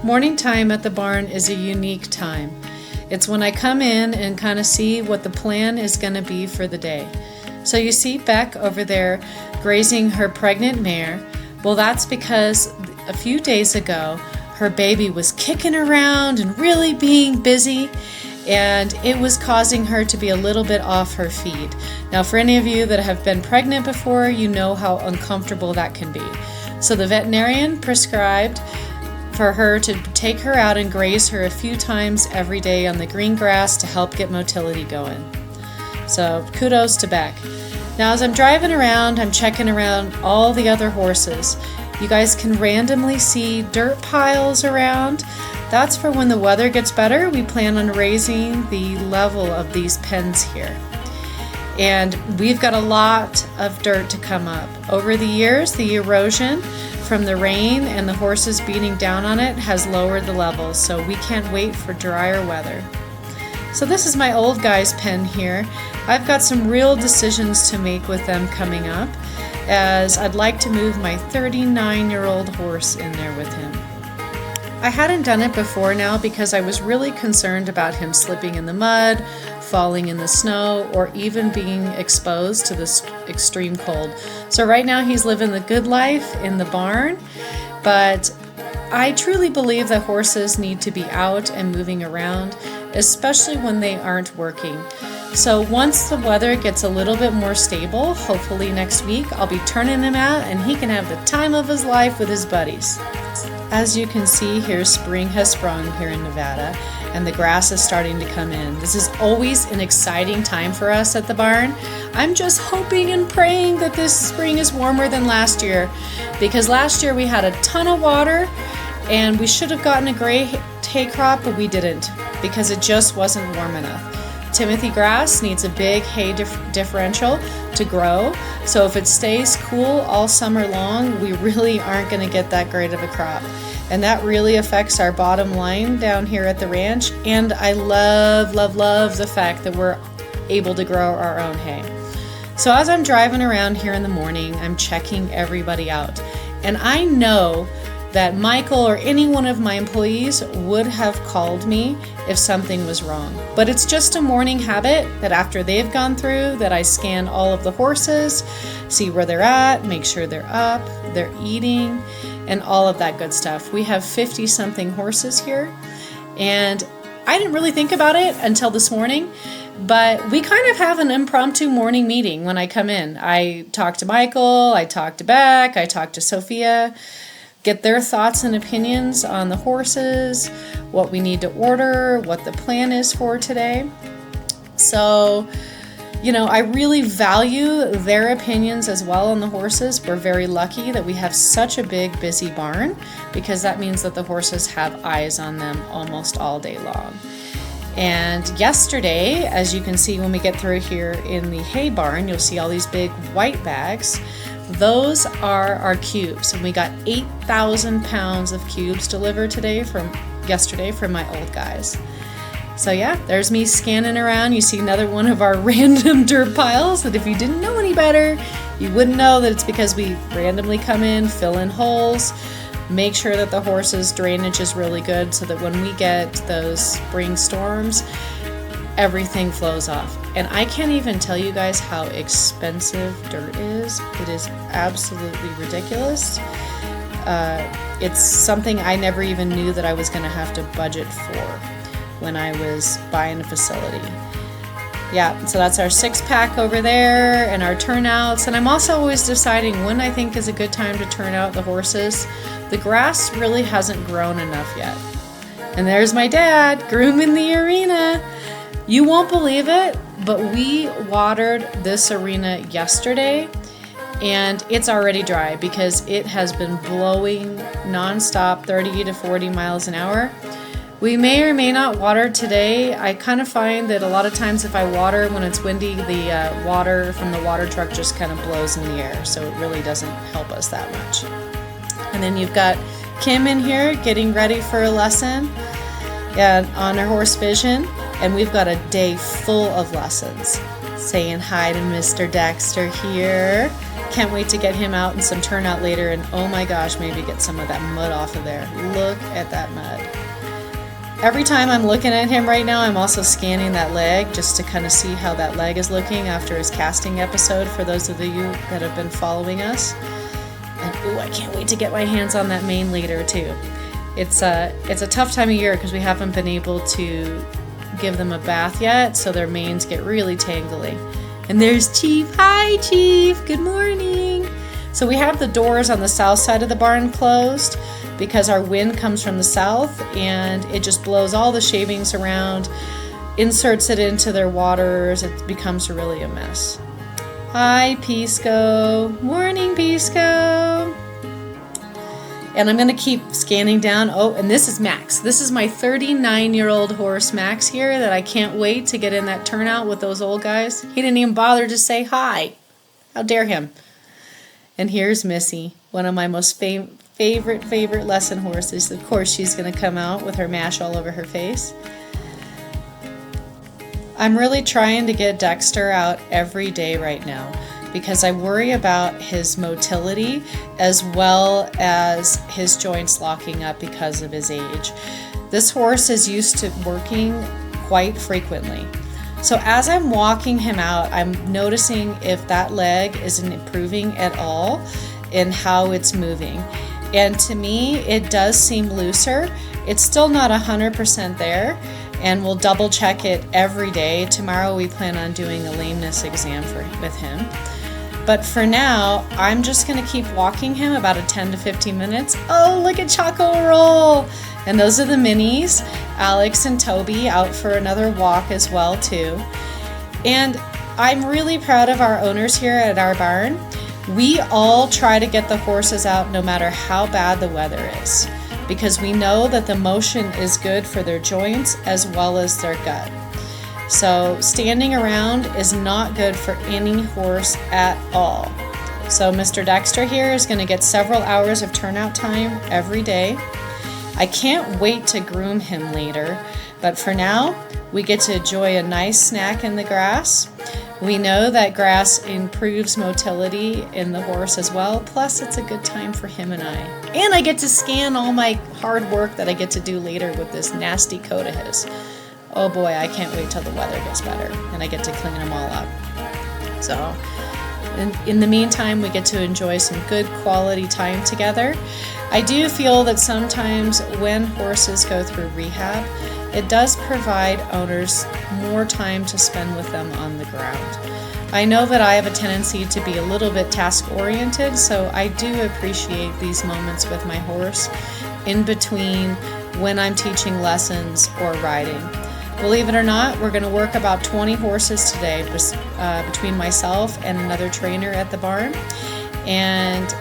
Morning time at the barn is a unique time. It's when I come in and kind of see what the plan is going to be for the day. So you see Beck over there grazing her pregnant mare. Well, that's because a few days ago, her baby was kicking around and really being busy, and it was causing her to be a little bit off her feet. Now, for any of you that have been pregnant before, you know how uncomfortable that can be. So the veterinarian prescribed for her to take her out and graze her a few times every day on the green grass to help get motility going. So kudos to Beck. Now as I'm driving around, I'm checking around all the other horses. You guys can randomly see dirt piles around. That's for when the weather gets better. We plan on raising the level of these pens here. And we've got a lot of dirt to come up. Over the years, the erosion from the rain and the horses beating down on it has lowered the levels, so we can't wait for drier weather. So this is my old guy's pen here. I've got some real decisions to make with them coming up, as I'd like to move my 39-year-old horse in there with him. I hadn't done it before now because I was really concerned about him slipping in the mud, falling in the snow, or even being exposed to this extreme cold. So right now he's living the good life in the barn, but I truly believe that horses need to be out and moving around, especially when they aren't working. So once the weather gets a little bit more stable, hopefully next week, I'll be turning him out and he can have the time of his life with his buddies. As you can see here, spring has sprung here in Nevada and the grass is starting to come in. This is always an exciting time for us at the barn. I'm just hoping and praying that this spring is warmer than last year, because last year we had a ton of water and we should have gotten a gray hay crop, but we didn't because it just wasn't warm enough. Timothy grass needs a big hay differential to grow, so if it stays cool all summer long, we really aren't going to get that great of a crop. And that really affects our bottom line down here at the ranch, and I love, love, love the fact that we're able to grow our own hay. So as I'm driving around here in the morning, I'm checking everybody out, and I know that Michael or any one of my employees would have called me if something was wrong. But it's just a morning habit that after they've gone through, that I scan all of the horses, see where they're at, make sure they're up, they're eating, and all of that good stuff. We have 50-something horses here, and I didn't really think about it until this morning, but we kind of have an impromptu morning meeting when I come in. I talk to Michael, I talk to Beck, I talk to Sophia, get their thoughts and opinions on the horses, what we need to order, what the plan is for today. So, I really value their opinions as well on the horses. We're very lucky that we have such a big, busy barn, because that means that the horses have eyes on them almost all day long. And yesterday, as you can see when we get through here in the hay barn, you'll see all these big white bags. Those are our cubes, and we got 8,000 pounds of cubes delivered yesterday from my old guys. So yeah, there's me scanning around. You see another one of our random dirt piles that if you didn't know any better, you wouldn't know that it's because we randomly come in, fill in holes, make sure that the horses' drainage is really good so that when we get those spring storms, everything flows off. And I can't even tell you guys how expensive dirt is. It is absolutely ridiculous. It's something I never even knew that I was going to have to budget for when I was buying a facility. Yeah, so that's our 6-pack over there and our turnouts. And I'm also always deciding when I think is a good time to turn out the horses. The grass really hasn't grown enough yet. And there's my dad grooming the arena. You won't believe it, but we watered this arena yesterday and it's already dry because it has been blowing nonstop 30 to 40 miles an hour. We may or may not water today. I kind of find that a lot of times if I water when it's windy, the water from the water truck just kind of blows in the air, so it really doesn't help us that much. And then you've got Kim in here getting ready for a lesson on her horse vision. And we've got a day full of lessons. Saying hi to Mr. Dexter here. Can't wait to get him out in some turnout later, and oh my gosh, maybe get some of that mud off of there. Look at that mud. Every time I'm looking at him right now, I'm also scanning that leg just to kind of see how that leg is looking after his casting episode, for those of you that have been following us. And ooh, I can't wait to get my hands on that mane later too. It's a tough time of year because we haven't been able to give them a bath yet, so their manes get really tangly. And there's Chief. Hi, Chief. Good morning. So we have the doors on the south side of the barn closed because our wind comes from the south and it just blows all the shavings around, inserts it into their waters. It becomes really a mess. Hi, Pisco. Morning, Pisco. And I'm going to keep scanning down. Oh, and this is Max. This is my 39-year-old horse, Max, here, that I can't wait to get in that turnout with those old guys. He didn't even bother to say hi. How dare him. And here's Missy, one of my most favorite lesson horses. Of course, she's going to come out with her mash all over her face. I'm really trying to get Dexter out every day right now, because I worry about his motility as well as his joints locking up because of his age. This horse is used to working quite frequently. So as I'm walking him out, I'm noticing if that leg isn't improving at all in how it's moving. And to me, it does seem looser. It's still not 100% there, and we'll double check it every day. Tomorrow we plan on doing a lameness exam with him. But for now, I'm just going to keep walking him about a 10 to 15 minutes. Oh, look at Choco Roll! And those are the minis. Alex and Toby out for another walk as well, too. And I'm really proud of our owners here at our barn. We all try to get the horses out no matter how bad the weather is, because we know that the motion is good for their joints as well as their gut. So standing around is not good for any horse at all. So Mr. Dexter here is going to get several hours of turnout time every day. I can't wait to groom him later, but for now, we get to enjoy a nice snack in the grass. We know that grass improves motility in the horse as well, plus it's a good time for him and I. And I get to scan all my hard work that I get to do later with this nasty coat of his. Oh boy, I can't wait till the weather gets better and I get to clean them all up. So, in the meantime, we get to enjoy some good quality time together. I do feel that sometimes when horses go through rehab, it does provide owners more time to spend with them on the ground. I know that I have a tendency to be a little bit task-oriented, so I do appreciate these moments with my horse in between when I'm teaching lessons or riding. Believe it or not, we're going to work about 20 horses today between myself and another trainer at the barn, and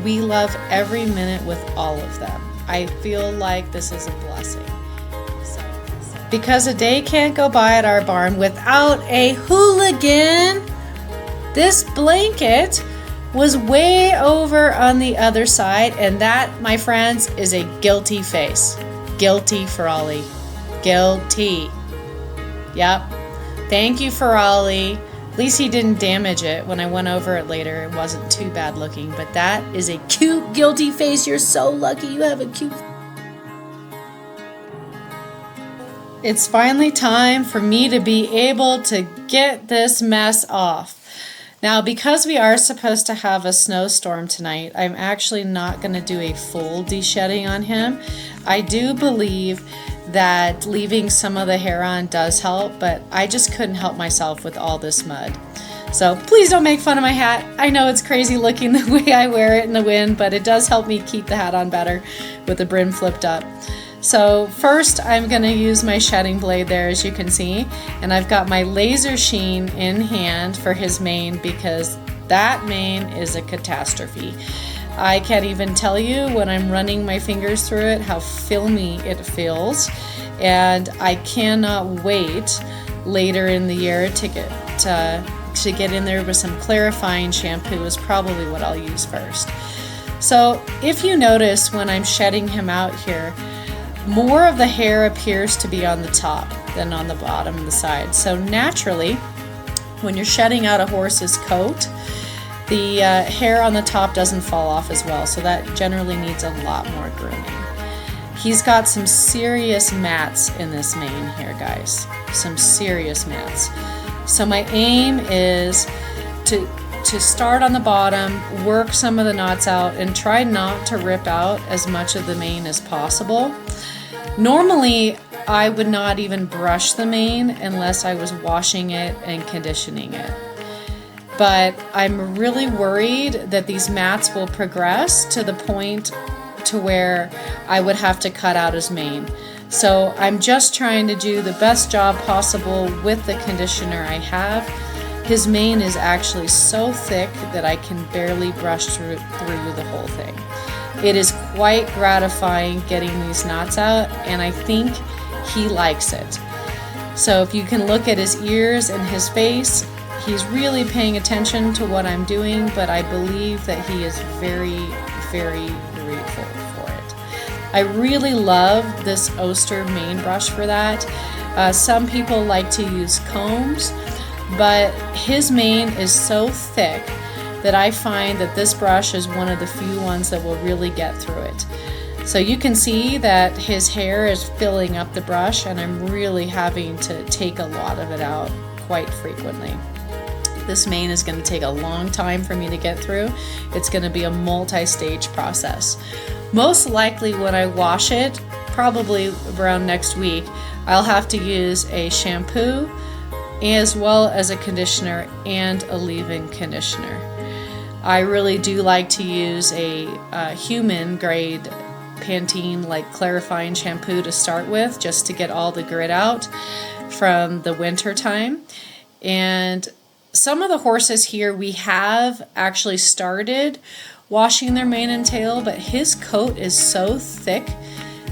we love every minute with all of them. I feel like this is a blessing. Because a day can't go by at our barn without a hooligan, this blanket was way over on the other side, and that, my friends, is a guilty face. Guilty for Ollie. Guilty. Yep. Thank you, Ferrari. At least he didn't damage it. When I went over it later, it wasn't too bad looking. But that is a cute, guilty face. You're so lucky you have a cute... It's finally time for me to be able to get this mess off. Now, because we are supposed to have a snowstorm tonight, I'm actually not going to do a full de-shedding on him. I do believe that leaving some of the hair on does help, but I just couldn't help myself with all this mud. So please don't make fun of my hat. I know it's crazy looking the way I wear it in the wind, but it does help me keep the hat on better with the brim flipped up. So first I'm going to use my shedding blade there, as you can see, and I've got my laser sheen in hand for his mane, because that mane is a catastrophe. I can't even tell you when I'm running my fingers through it how filmy it feels, and I cannot wait later in the year to get in there with some clarifying shampoo is probably what I'll use first. So if you notice when I'm shedding him out here, more of the hair appears to be on the top than on the bottom and the side. So naturally, when you're shedding out a horse's coat, The hair on the top doesn't fall off as well, so that generally needs a lot more grooming. He's got some serious mats in this mane here, guys. Some serious mats. So my aim is to start on the bottom, work some of the knots out, and try not to rip out as much of the mane as possible. Normally, I would not even brush the mane unless I was washing it and conditioning it. But I'm really worried that these mats will progress to the point to where I would have to cut out his mane. So I'm just trying to do the best job possible with the conditioner I have. His mane is actually so thick that I can barely brush through the whole thing. It is quite gratifying getting these knots out, and I think he likes it. So if you can look at his ears and his face, he's really paying attention to what I'm doing, but I believe that he is very, very grateful for it. I really love this Oster mane brush for that. Some people like to use combs, but his mane is so thick that I find that this brush is one of the few ones that will really get through it. So you can see that his hair is filling up the brush, and I'm really having to take a lot of it out quite frequently. This mane is going to take a long time for me to get through. It's going to be a multi-stage process. Most likely when I wash it, probably around next week, I'll have to use a shampoo as well as a conditioner and a leave-in conditioner. I really do like to use a human grade Pantene like clarifying shampoo to start with, just to get all the grit out from the winter time. And some of the horses here we have actually started washing their mane and tail, but his coat is so thick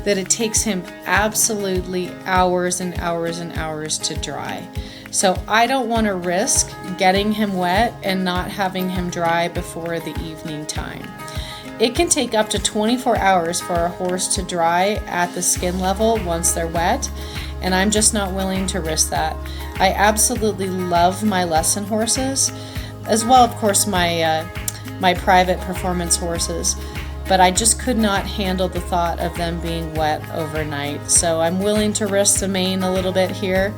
that it takes him absolutely hours and hours and hours to dry. So I don't want to risk getting him wet and not having him dry before the evening time. It can take up to 24 hours for a horse to dry at the skin level once they're wet, and I'm just not willing to risk that. I absolutely love my lesson horses, as well, of course, my private performance horses, but I just could not handle the thought of them being wet overnight. So I'm willing to risk the mane a little bit here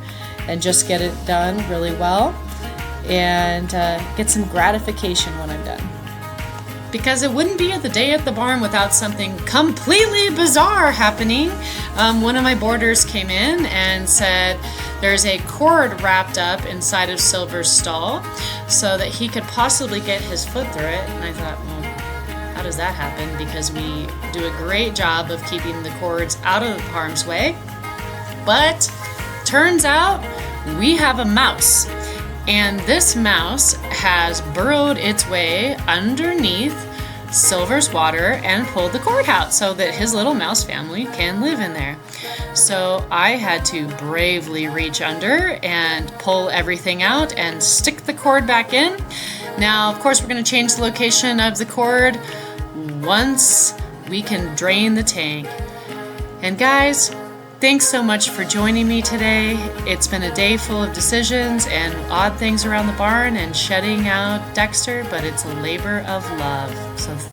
and just get it done really well and get some gratification when I'm done. Because it wouldn't be the day at the barn without something completely bizarre happening. One of my boarders came in and said there's a cord wrapped up inside of Silver's stall so that he could possibly get his foot through it. And I thought, well, how does that happen? Because we do a great job of keeping the cords out of harm's way. But turns out we have a mouse. And this mouse has burrowed its way underneath Silver's water and pulled the cord out so that his little mouse family can live in there. So I had to bravely reach under and pull everything out and stick the cord back in. Now, of course, we're going to change the location of the cord once we can drain the tank. And guys, thanks so much for joining me today. It's been a day full of decisions and odd things around the barn and shedding out Dexter, but it's a labor of love. So